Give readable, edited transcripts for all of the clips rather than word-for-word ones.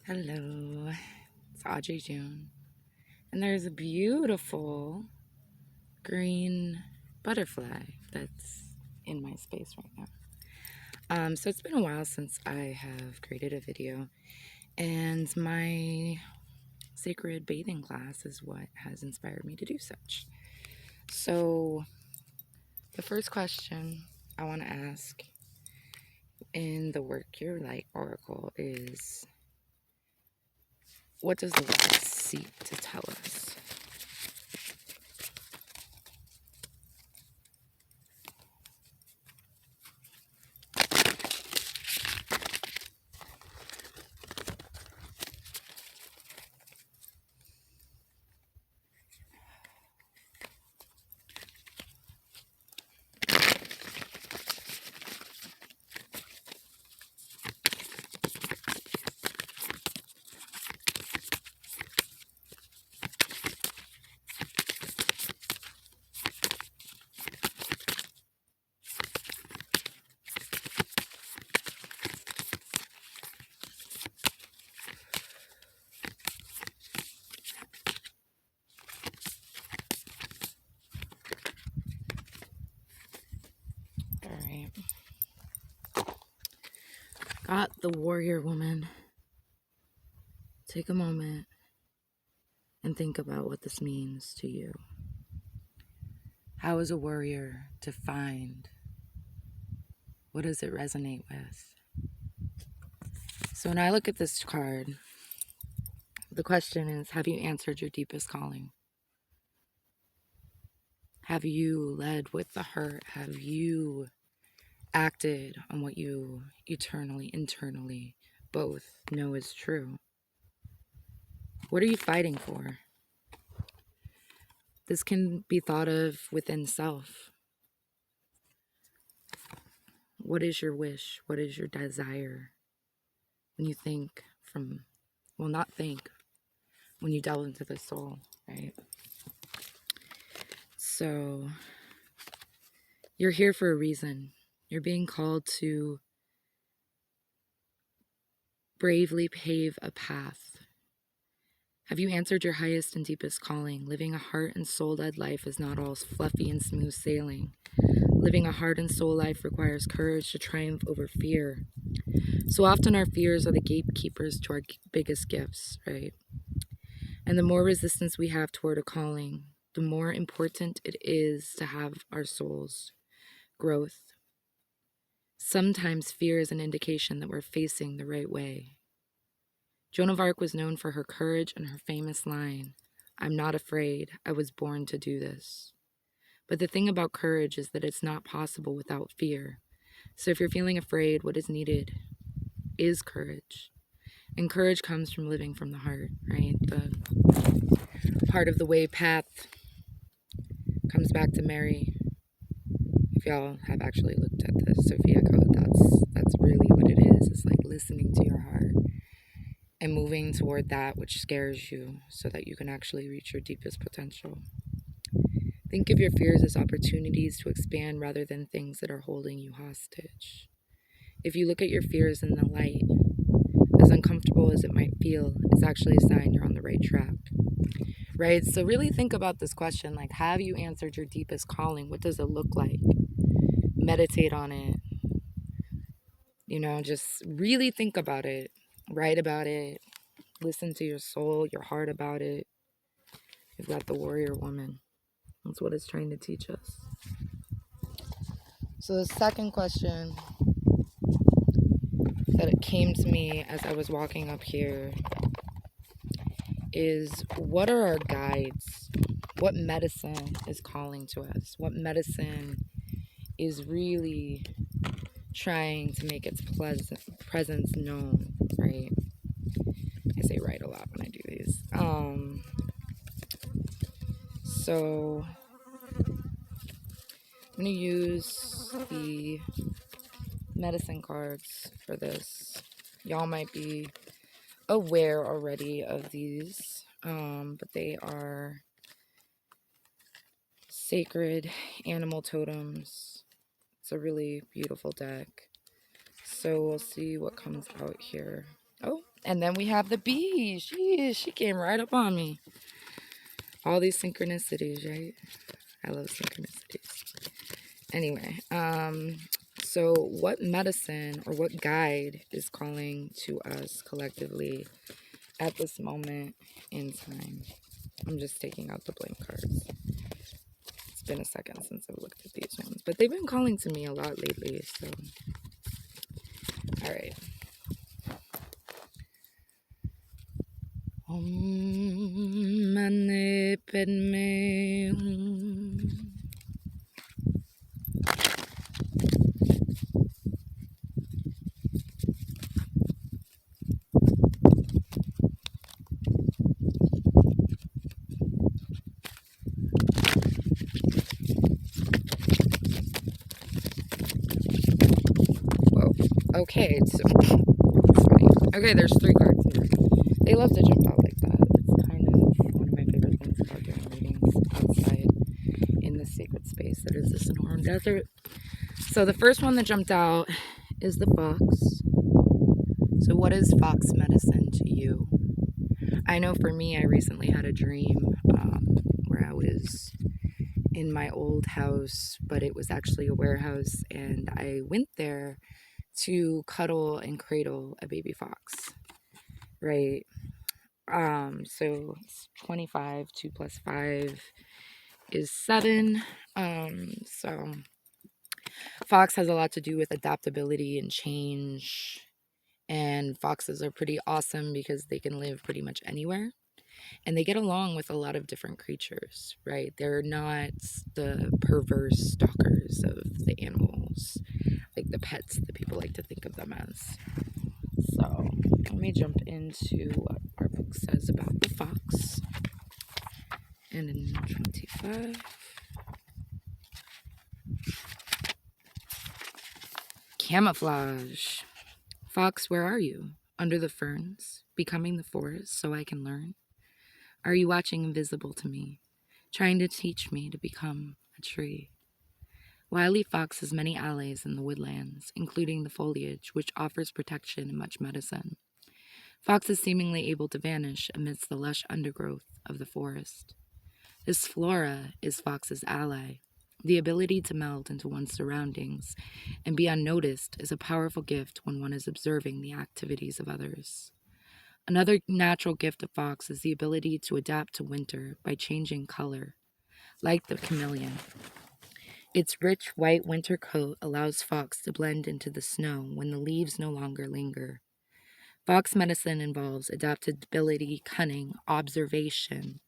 Hello, it's Audrey June, and there's a beautiful green butterfly that's in my space right now. So it's been a while since I have created a video, and my sacred bathing class is what has inspired me to do such. So the first question I want to ask in the Work Your Light Oracle is, what does the light seek to tell us? Alright. Got the warrior woman. Take a moment and think about what this means to you. How is a warrior defined? What does it resonate with? So when I look at this card, the question is, have you answered your deepest calling? Have you led with the heart? Have you acted on what you internally both know is true? What are you fighting for? This can be thought of within self. What is your wish? What is your desire? When you think not think, when you delve into the soul, right? So you're here for a reason. You're being called to bravely pave a path. Have you answered your highest and deepest calling? Living a heart and soul-led life is not all fluffy and smooth sailing. Living a heart and soul life requires courage to triumph over fear. So often our fears are the gatekeepers to our biggest gifts, right? And the more resistance we have toward a calling, the more important it is to have our soul's growth. Sometimes fear is an indication that we're facing the right way. Joan of Arc was known for her courage and her famous line, "I'm not afraid, I was born to do this." But the thing about courage is that it's not possible without fear. So if you're feeling afraid, what is needed is courage. And courage comes from living from the heart, right? The heart of the way path comes back to Mary. If y'all have actually looked at the Sophia code, that's really what it is. It's like listening to your heart and moving toward that which scares you so that you can actually reach your deepest potential. Think of your fears as opportunities to expand rather than things that are holding you hostage. If you look at your fears in the light, as uncomfortable as it might feel, it's actually a sign you're on the right track. Right? So really think about this question, like, have you answered your deepest calling? What does it look like? Meditate on it. Just really think about it. Write about it. Listen to your soul, your heart about it. You've got the warrior woman. That's what it's trying to teach us. So the second question that it came to me as I was walking up here is, what are our guides? What medicine is calling to us? What medicine is really trying to make its presence known, right? I say right a lot when I do these. So I'm going to use the medicine cards for this. Y'all might be aware already of these, but they are sacred animal totems. It's a really beautiful deck. So we'll see what comes out here. Oh, And then we have the bee. She came right up on me. All these synchronicities, right? I love synchronicities. Anyway, so what medicine or what guide is calling to us collectively at this moment in time? I'm just taking out the blank cards. It's been a second since I've looked at these ones, but they've been calling to me a lot lately, so all right. Om Mani Padme Hum. Whoa. Okay, so it's funny. Okay, there's 3 cards here. They love to jump out like that. It's kind of one of my favorite things about doing readings outside in the sacred space that is the Sonoran Desert. So the first one that jumped out is the fox. So what is fox medicine to you? I know for me, I recently had a dream where I was in my old house, but it was actually a warehouse, and I went there to cuddle and cradle a baby fox, right? So it's 25, 2 plus 5 is 7. So fox has a lot to do with adaptability and change, and foxes are pretty awesome because they can live pretty much anywhere. And they get along with a lot of different creatures, right? They're not the perverse stalkers of the animals, like the pets that people like to think of them as. So let me jump into what our book says about the fox. And in 25, camouflage. Fox, where are you? Under the ferns, becoming the forest so I can learn? Are you watching invisible to me, trying to teach me to become a tree? Wily fox has many allies in the woodlands, including the foliage, which offers protection and much medicine. Fox is seemingly able to vanish amidst the lush undergrowth of the forest. This flora is Fox's ally. The ability to meld into one's surroundings and be unnoticed is a powerful gift when one is observing the activities of others. Another natural gift of Fox is the ability to adapt to winter by changing color, like the chameleon. Its rich white winter coat allows Fox to blend into the snow when the leaves no longer linger. Fox medicine involves adaptability, cunning, observation,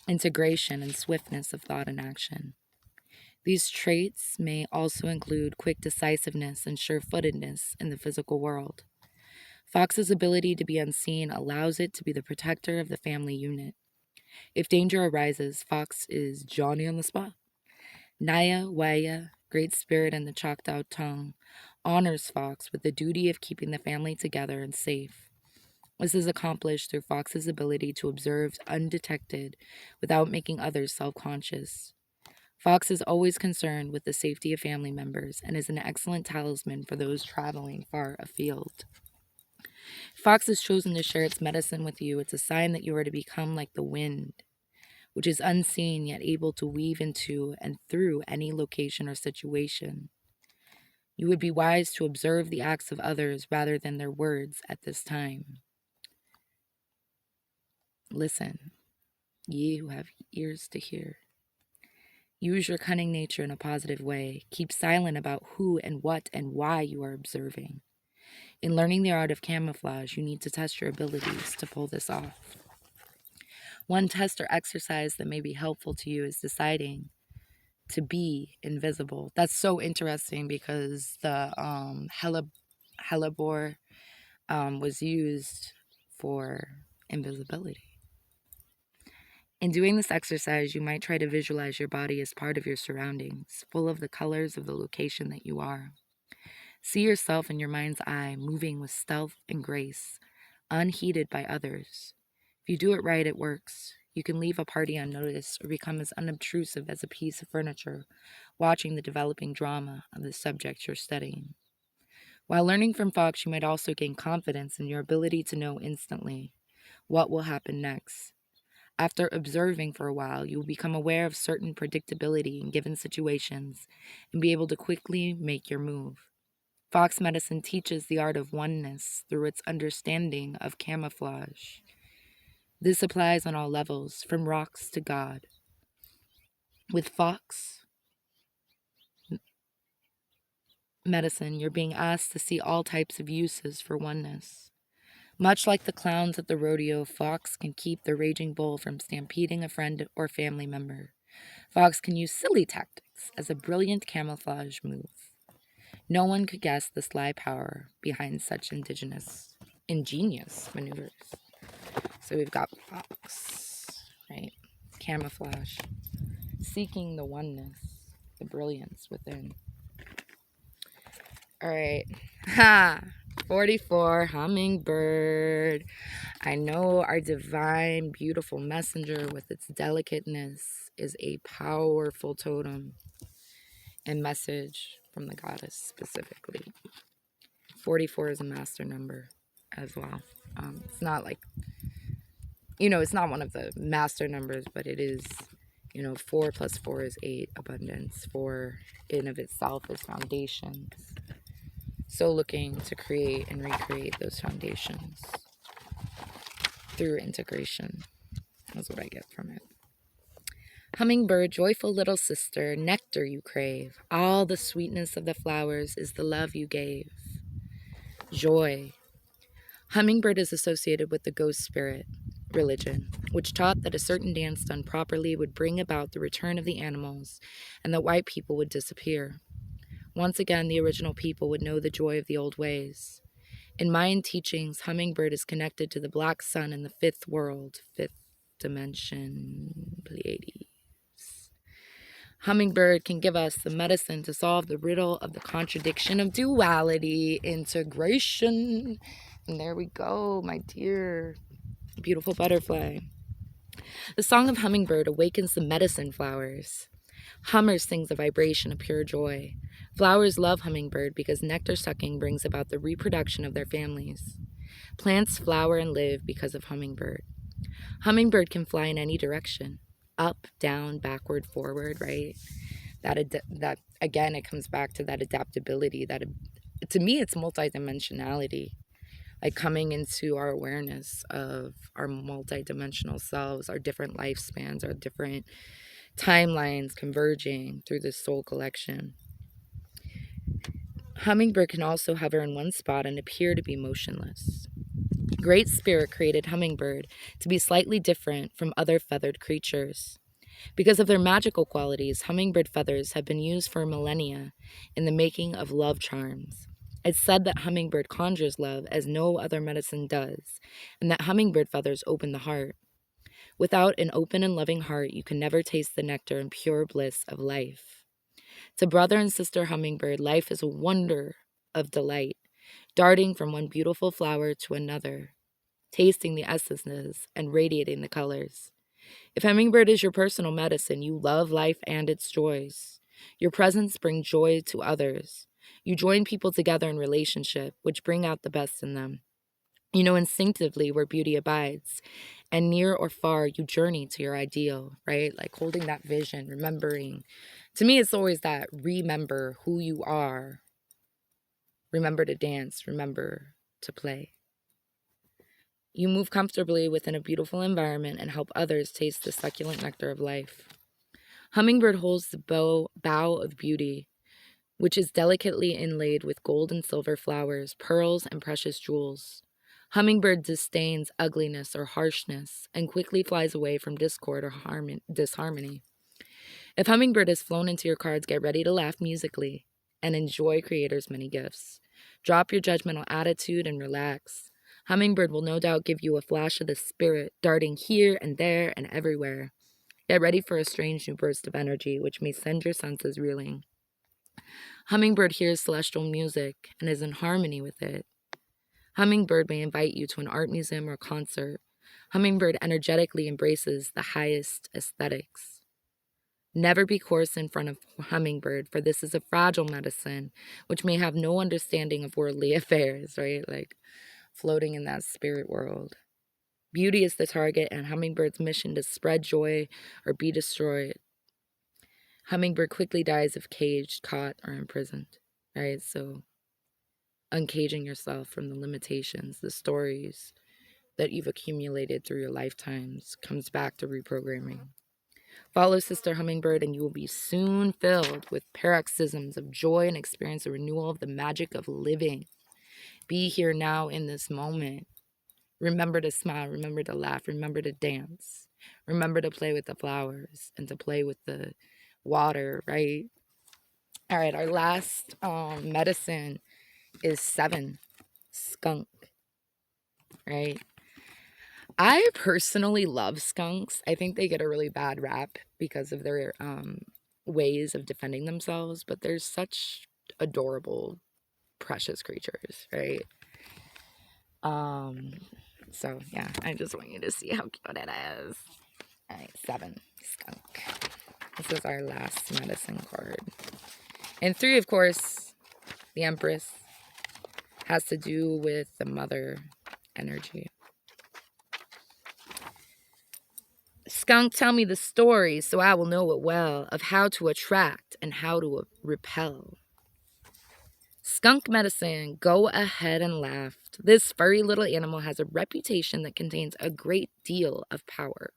integration, and swiftness of thought and action. These traits may also include quick decisiveness and sure-footedness in the physical world. Fox's ability to be unseen allows it to be the protector of the family unit. If danger arises, Fox is Johnny on the spot. Naya Waya, Great Spirit in the Choctaw tongue, honors Fox with the duty of keeping the family together and safe. This is accomplished through Fox's ability to observe undetected without making others self-conscious. Fox is always concerned with the safety of family members and is an excellent talisman for those traveling far afield. If Fox has chosen to share its medicine with you, it's a sign that you are to become like the wind, which is unseen yet able to weave into and through any location or situation. You would be wise to observe the acts of others rather than their words at this time. Listen, ye who have ears to hear. Use your cunning nature in a positive way. Keep silent about who and what and why you are observing. In learning the art of camouflage, you need to test your abilities to pull this off. One test or exercise that may be helpful to you is deciding to be invisible. That's so interesting because the hellebore was used for invisibility. In doing this exercise, you might try to visualize your body as part of your surroundings, full of the colors of the location that you are. See yourself in your mind's eye, moving with stealth and grace, unheeded by others. If you do it right, it works. You can leave a party unnoticed or become as unobtrusive as a piece of furniture, watching the developing drama of the subject you're studying. While learning from Fox, you might also gain confidence in your ability to know instantly what will happen next. After observing for a while, you will become aware of certain predictability in given situations and be able to quickly make your move. Fox medicine teaches the art of oneness through its understanding of camouflage. This applies on all levels, from rocks to God. With Fox medicine, you're being asked to see all types of uses for oneness. Much like the clowns at the rodeo, Fox can keep the raging bull from stampeding a friend or family member. Fox can use silly tactics as a brilliant camouflage move. No one could guess the sly power behind such ingenious maneuvers. So we've got Fox, right? Camouflage, seeking the oneness, the brilliance within. All right. Ha! 44, hummingbird. I know our divine, beautiful messenger with its delicateness is a powerful totem and message from the goddess specifically. 44 is a master number as well. It's not like, it's not one of the master numbers, but it is, 4 plus 4 is 8, abundance. 4 in of itself is foundations. So looking to create and recreate those foundations through integration is what I get from it. Hummingbird, joyful little sister, nectar you crave. All the sweetness of the flowers is the love you gave. Joy. Hummingbird is associated with the ghost spirit religion, which taught that a certain dance done properly would bring about the return of the animals and that white people would disappear. Once again, the original people would know the joy of the old ways. In Mayan teachings, hummingbird is connected to the black sun in the fifth world, fifth dimension, Pleiades. Hummingbird can give us the medicine to solve the riddle of the contradiction of duality, integration. And there we go, my dear beautiful butterfly. The song of hummingbird awakens the medicine flowers. Hummer sings a vibration of pure joy. Flowers love hummingbird because nectar sucking brings about the reproduction of their families. Plants flower and live because of hummingbird. Hummingbird can fly in any direction. Up, down, backward, forward, right? That again, it comes back to that adaptability. That to me, it's multidimensionality, like coming into our awareness of our multidimensional selves, our different lifespans, our different timelines converging through this soul collection. Hummingbird can also hover in one spot and appear to be motionless. Great Spirit created hummingbird to be slightly different from other feathered creatures. Because of their magical qualities, hummingbird feathers have been used for millennia in the making of love charms. It's said that hummingbird conjures love as no other medicine does, and that hummingbird feathers open the heart. Without an open and loving heart, you can never taste the nectar and pure bliss of life. To brother and sister hummingbird, life is a wonder of delight, darting from one beautiful flower to another, tasting the essences and radiating the colors. If hummingbird is your personal medicine, you love life and its joys. Your presence brings joy to others. You join people together in relationship, which bring out the best in them. You know instinctively where beauty abides, and near or far, you journey to your ideal, right? Like holding that vision, remembering. To me, it's always that remember who you are. Remember to dance, remember to play. You move comfortably within a beautiful environment and help others taste the succulent nectar of life. Hummingbird holds the bough of beauty, which is delicately inlaid with gold and silver flowers, pearls, and precious jewels. Hummingbird disdains ugliness or harshness and quickly flies away from discord or disharmony. If hummingbird has flown into your cards, get ready to laugh musically and enjoy Creator's many gifts. Drop your judgmental attitude and relax. Hummingbird will no doubt give you a flash of the spirit, darting here and there and everywhere. Get ready for a strange new burst of energy, which may send your senses reeling. Hummingbird hears celestial music and is in harmony with it. Hummingbird may invite you to an art museum or concert. Hummingbird energetically embraces the highest aesthetics. Never be coarse in front of hummingbird, for this is a fragile medicine, which may have no understanding of worldly affairs, right? Like floating in that spirit world. Beauty is the target, and hummingbird's mission to spread joy or be destroyed. Hummingbird quickly dies if caged, caught, or imprisoned, right? So uncaging yourself from the limitations, the stories that you've accumulated through your lifetimes comes back to reprogramming. Follow Sister Hummingbird, and you will be soon filled with paroxysms of joy and experience the renewal of the magic of living. Be here now in this moment. Remember to smile, remember to laugh, remember to dance, remember to play with the flowers and to play with the water, right? All right, our last medicine is 7, skunk, right? I personally love skunks. I think they get a really bad rap because of their ways of defending themselves, but they're such adorable, precious creatures, right? So yeah, I just want you to see how cute it is. All right, 7, skunk. This is our last medicine card. And 3, of course, the Empress, has to do with the mother energy. Skunk, tell me the story so I will know it well of how to attract and how to repel. Skunk medicine, go ahead and laugh. This furry little animal has a reputation that contains a great deal of power.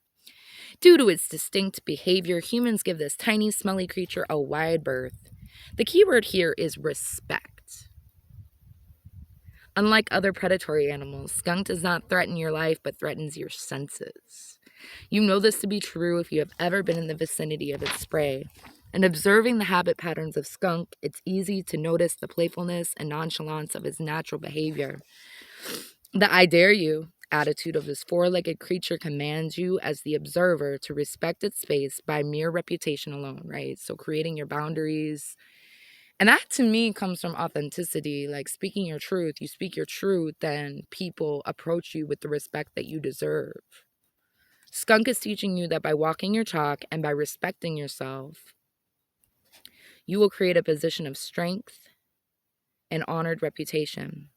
Due to its distinct behavior, humans give this tiny, smelly creature a wide berth. The key word here is respect. Unlike other predatory animals, skunk does not threaten your life, but threatens your senses. You know this to be true if you have ever been in the vicinity of its prey. And observing the habit patterns of skunk, it's easy to notice the playfulness and nonchalance of its natural behavior. The I dare you attitude of this four-legged creature commands you as the observer to respect its space by mere reputation alone, right? So creating your boundaries. And that to me comes from authenticity, like speaking your truth. You speak your truth, then people approach you with the respect that you deserve. Skunk is teaching you that by walking your talk and by respecting yourself, you will create a position of strength and honored reputation.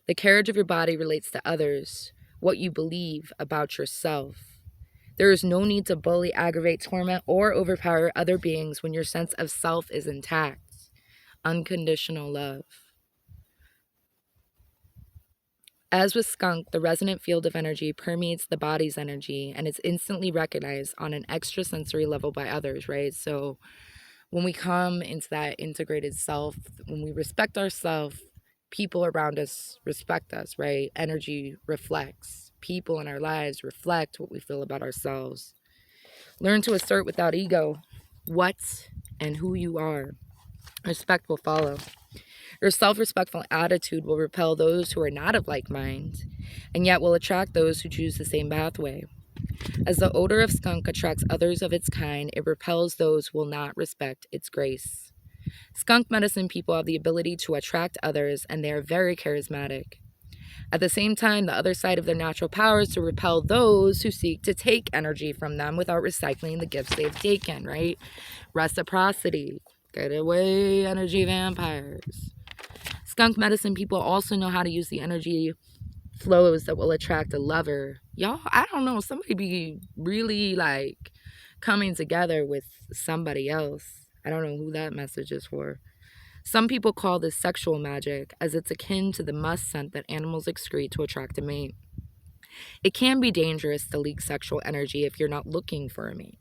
The carriage of your body relates to others, what you believe about yourself. There is no need to bully, aggravate, torment, or overpower other beings when your sense of self is intact. Unconditional love. As with skunk, the resonant field of energy permeates the body's energy and is instantly recognized on an extrasensory level by others, right? So when we come into that integrated self, when we respect ourselves, people around us respect us, right? Energy reflects. People in our lives reflect what we feel about ourselves. Learn to assert without ego what and who you are. Respect will follow. Your self-respectful attitude will repel those who are not of like mind, and yet will attract those who choose the same pathway. As the odor of skunk attracts others of its kind, it repels those who will not respect its grace. Skunk medicine people have the ability to attract others, and they are very charismatic. At the same time, the other side of their natural power is to repel those who seek to take energy from them without recycling the gifts they've taken, right? Reciprocity. Get away, energy vampires. Skunk medicine people also know how to use the energy flows that will attract a lover. Y'all, I don't know, somebody be really like coming together with somebody else. I don't know who that message is for. Some people call this sexual magic, as it's akin to the musk scent that animals excrete to attract a mate. It can be dangerous to leak sexual energy if you're not looking for a mate.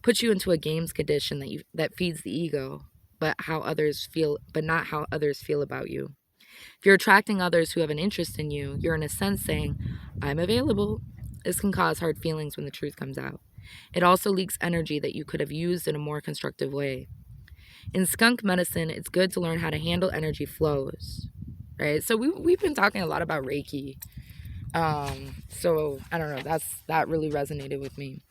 Puts you into a games condition that feeds the ego, but not how others feel about you. If you're attracting others who have an interest in you, you're in a sense saying, I'm available. This can cause hard feelings when the truth comes out. It also leaks energy that you could have used in a more constructive way. In skunk medicine, it's good to learn how to handle energy flows, right? So we've been talking a lot about Reiki. So I don't know, that really resonated with me.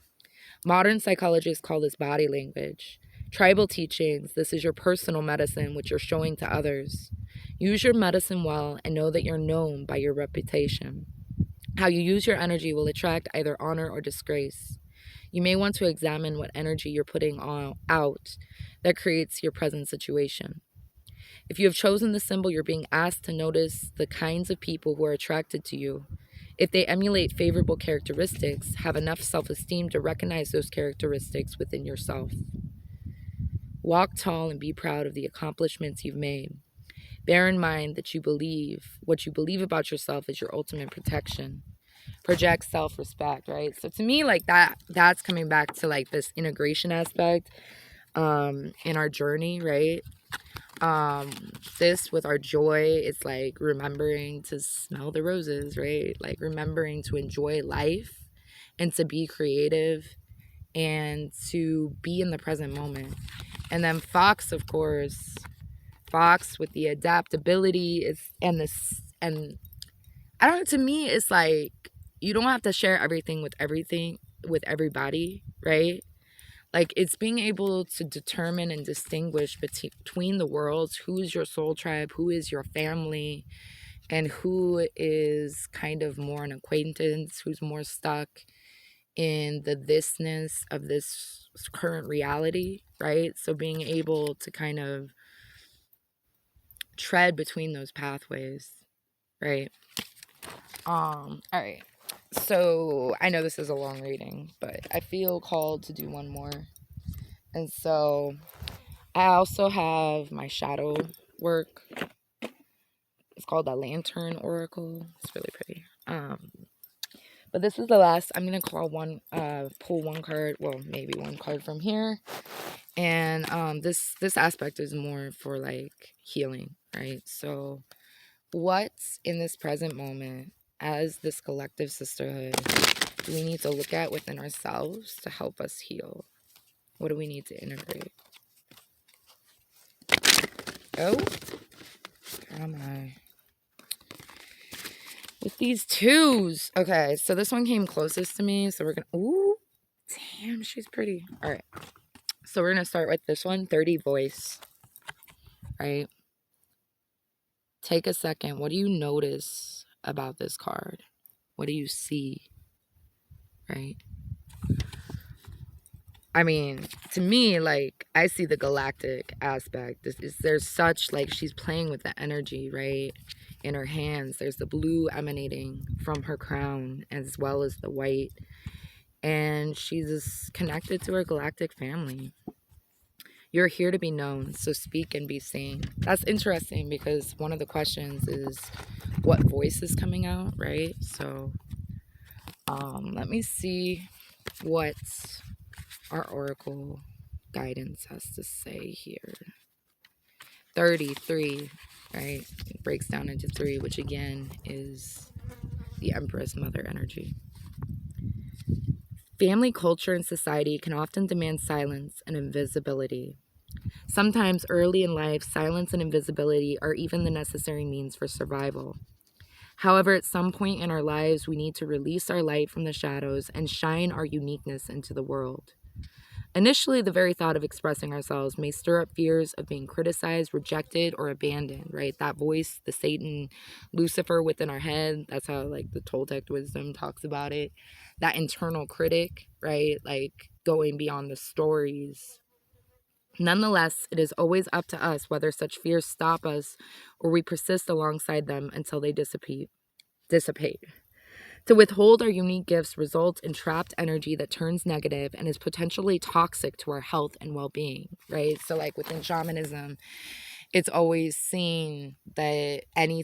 Modern psychologists call this body language. Tribal teachings, this is your personal medicine, which you're showing to others. Use your medicine well and know that you're known by your reputation. How you use your energy will attract either honor or disgrace. You may want to examine what energy you're putting out that creates your present situation. If you have chosen the symbol, you're being asked to notice the kinds of people who are attracted to you. If they emulate favorable characteristics, have enough self-esteem to recognize those characteristics within yourself. Walk tall and be proud of the accomplishments you've made. Bear in mind that what you believe about yourself is your ultimate protection. Project self-respect, right? So to me, like that's coming back to like this integration aspect in our journey, right? This with our joy, it's like remembering to smell the roses, right? Like remembering to enjoy life and to be creative and to be in the present moment. And then Fox, of course, Fox with the adaptability is and this and I don't know, to me it's like you don't have to share everything with everybody, right? Like it's being able to determine and distinguish between the worlds, who is your soul tribe, who is your family, and who is kind of more an acquaintance, who's more stuck in the thisness of this current reality, right? So being able to kind of tread between those pathways, right? All right. So I know this is a long reading, but I feel called to do one more. And so I also have my shadow work. It's called the Lantern Oracle. It's really pretty. But this is the last. I'm gonna pull one card. Well, maybe one card from here. And this aspect is more for like healing, right? So, what's in this present moment as this collective sisterhood do we need to look at within ourselves to help us heal? What do we need to integrate? Oh, am I with these twos? Okay, so this one came closest to me, so we're gonna. Ooh, damn, she's pretty. All right, so we're gonna start with this one, 30 voice. Right. Take a second. What do you notice about this card? What do you see? Right. I mean, to me, like, I see the galactic aspect. There's such, like, she's playing with the energy, right? In her hands, there's the blue emanating from her crown as well as the white. And she's connected to her galactic family. You're here to be known, so speak and be seen. That's interesting because one of the questions is what voice is coming out, right? So, let me see what our oracle guidance has to say here. 33, right? It breaks down into 3, which again is the Empress Mother energy. Family culture and society can often demand silence and invisibility. Sometimes early in life, silence and invisibility are even the necessary means for survival. However, at some point in our lives, we need to release our light from the shadows and shine our uniqueness into the world. Initially, the very thought of expressing ourselves may stir up fears of being criticized, rejected, or abandoned, right? That voice, the Satan, Lucifer within our head, that's how, like, the Toltec wisdom talks about it. That internal critic, right? Like, going beyond the stories. Nonetheless, it is always up to us whether such fears stop us or we persist alongside them until they dissipate. To withhold our unique gifts results in trapped energy that turns negative and is potentially toxic to our health and well-being, right? So like within shamanism, it's always seen that any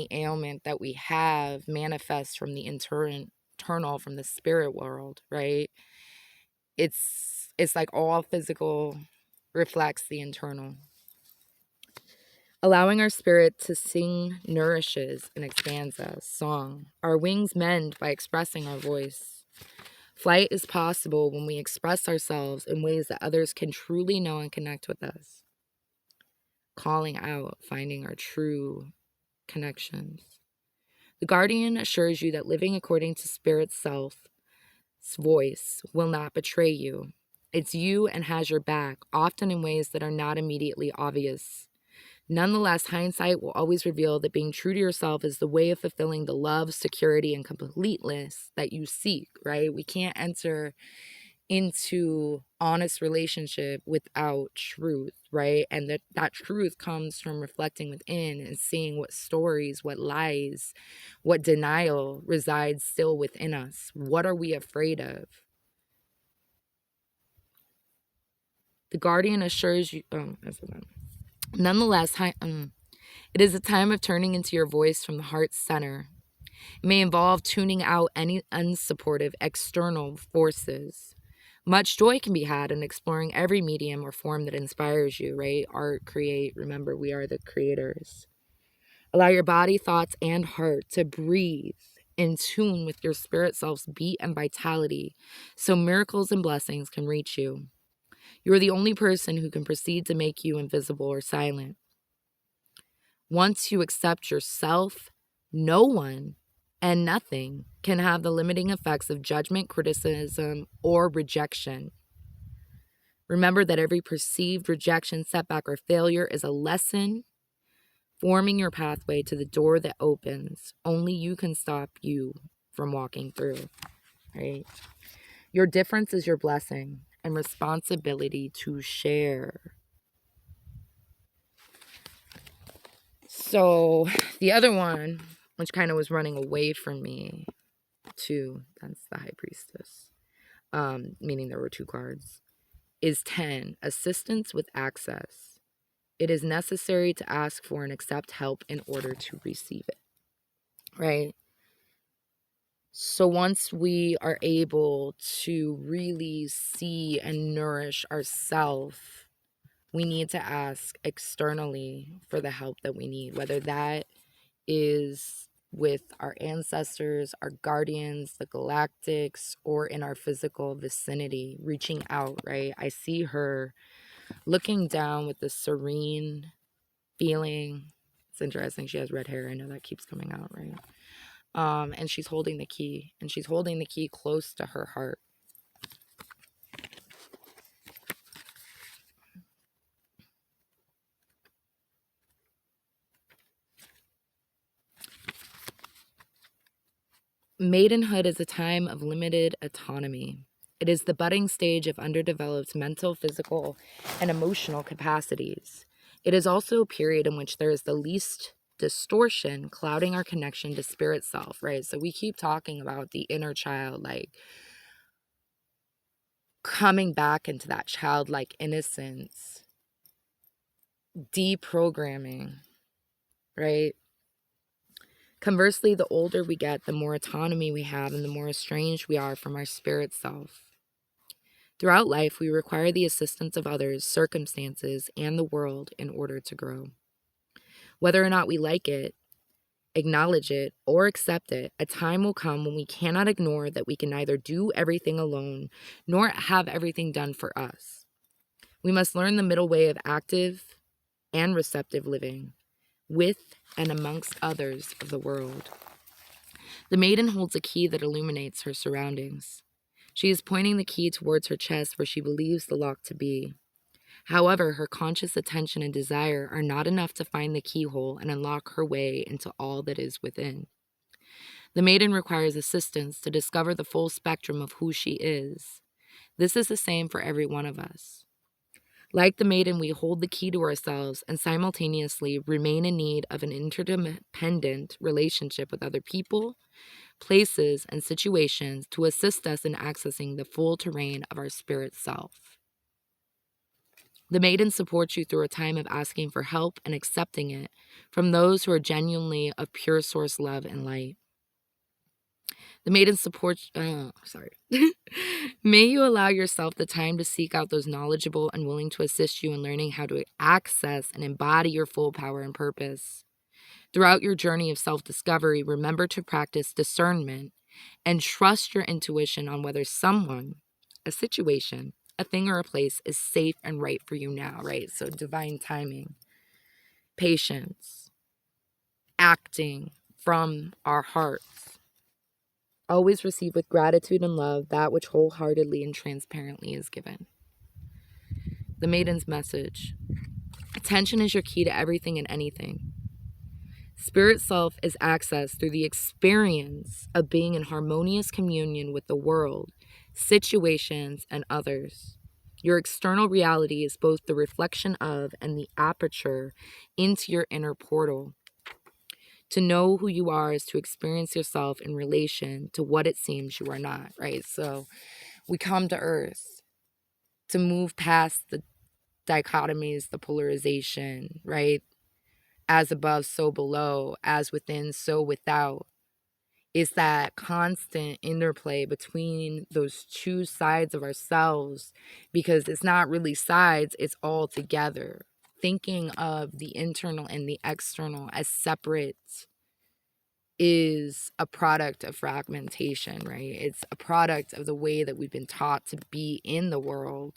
ailment that we have manifests from the internal, from the spirit world, right? It's like all physical reflects the internal. Allowing our spirit to sing nourishes and expands us. Song. Our wings mend by expressing our voice. Flight is possible when we express ourselves in ways that others can truly know and connect with us. Calling out, finding our true connections. The guardian assures you that living according to spirit's self's voice will not betray you. It's you and has your back, often in ways that are not immediately obvious. Nonetheless, hindsight will always reveal that being true to yourself is the way of fulfilling the love, security, and completeness that you seek, right? We can't enter into honest relationship without truth, right? And that truth comes from reflecting within and seeing what stories, what lies, what denial resides still within us. What are we afraid of? The guardian assures you, I forgot. Nonetheless, it is a time of turning into your voice from the heart's center. It may involve tuning out any unsupportive external forces. Much joy can be had in exploring every medium or form that inspires you, right? Art, create. Remember, we are the creators. Allow your body, thoughts, and heart to breathe in tune with your spirit self's beat and vitality so miracles and blessings can reach you. You are the only person who can proceed to make you invisible or silent. Once you accept yourself, no one and nothing can have the limiting effects of judgment, criticism, or rejection. Remember that every perceived rejection, setback, or failure is a lesson forming your pathway to the door that opens. Only you can stop you from walking through, right? Your difference is your blessing and responsibility to share. So the other one, which kind of was running away from me, too, that's the High Priestess, meaning there were 2 cards, is 10, assistance with access. It is necessary to ask for and accept help in order to receive it, right? So once we are able to really see and nourish ourselves, we need to ask externally for the help that we need, whether that is with our ancestors, our guardians, the galactics, or in our physical vicinity, reaching out, right? I see her looking down with this serene feeling. It's interesting. She has red hair. I know that keeps coming out, right? And she's holding the key, and she's holding the key close to her heart. Maidenhood is a time of limited autonomy. It is the budding stage of underdeveloped mental, physical, and emotional capacities. It is also a period in which there is the least distortion clouding our connection to spirit self, right? So we keep talking about the inner child, like coming back into that childlike innocence, deprogramming, right? Conversely, the older we get, the more autonomy we have and the more estranged we are from our spirit self. Throughout life, we require the assistance of others, circumstances, and the world in order to grow. Whether or not we like it, acknowledge it, or accept it, a time will come when we cannot ignore that we can neither do everything alone nor have everything done for us. We must learn the middle way of active and receptive living with and amongst others of the world. The maiden holds a key that illuminates her surroundings. She is pointing the key towards her chest where she believes the lock to be. However, her conscious attention and desire are not enough to find the keyhole and unlock her way into all that is within. The maiden requires assistance to discover the full spectrum of who she is. This is the same for every one of us. Like the maiden, we hold the key to ourselves and simultaneously remain in need of an interdependent relationship with other people, places, and situations to assist us in accessing the full terrain of our spirit self. The maiden supports you through a time of asking for help and accepting it from those who are genuinely of pure source love and light. The maiden supports, May you allow yourself the time to seek out those knowledgeable and willing to assist you in learning how to access and embody your full power and purpose. Throughout your journey of self-discovery, remember to practice discernment and trust your intuition on whether someone, a situation, a thing, or a place is safe and right for you now, right? So divine timing, patience, acting from our hearts. Always receive with gratitude and love that which wholeheartedly and transparently is given. The maiden's message. Attention is your key to everything and anything. Spirit self is accessed through the experience of being in harmonious communion with the world, situations, and others. Your external reality is both the reflection of and the aperture into your inner portal. To know who you are is to experience yourself in relation to what it seems you are not, right? So we come to Earth to move past the dichotomies, the polarization, right? As above, so below, as within, so without. Is that constant interplay between those two sides of ourselves, because it's not really sides, it's all together. Thinking of the internal and the external as separate is a product of fragmentation, right? It's a product of the way that we've been taught to be in the world,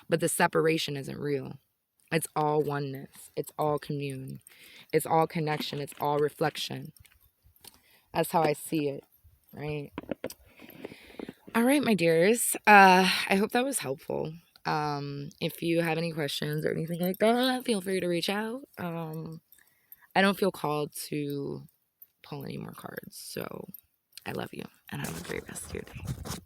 but the separation isn't real. It's all oneness. It's all commune. It's all connection. It's all reflection. That's how I see it, right? All right, my dears. I hope that was helpful. If you have any questions or anything like that, feel free to reach out. I don't feel called to pull any more cards, so I love you and have a great rest of your day.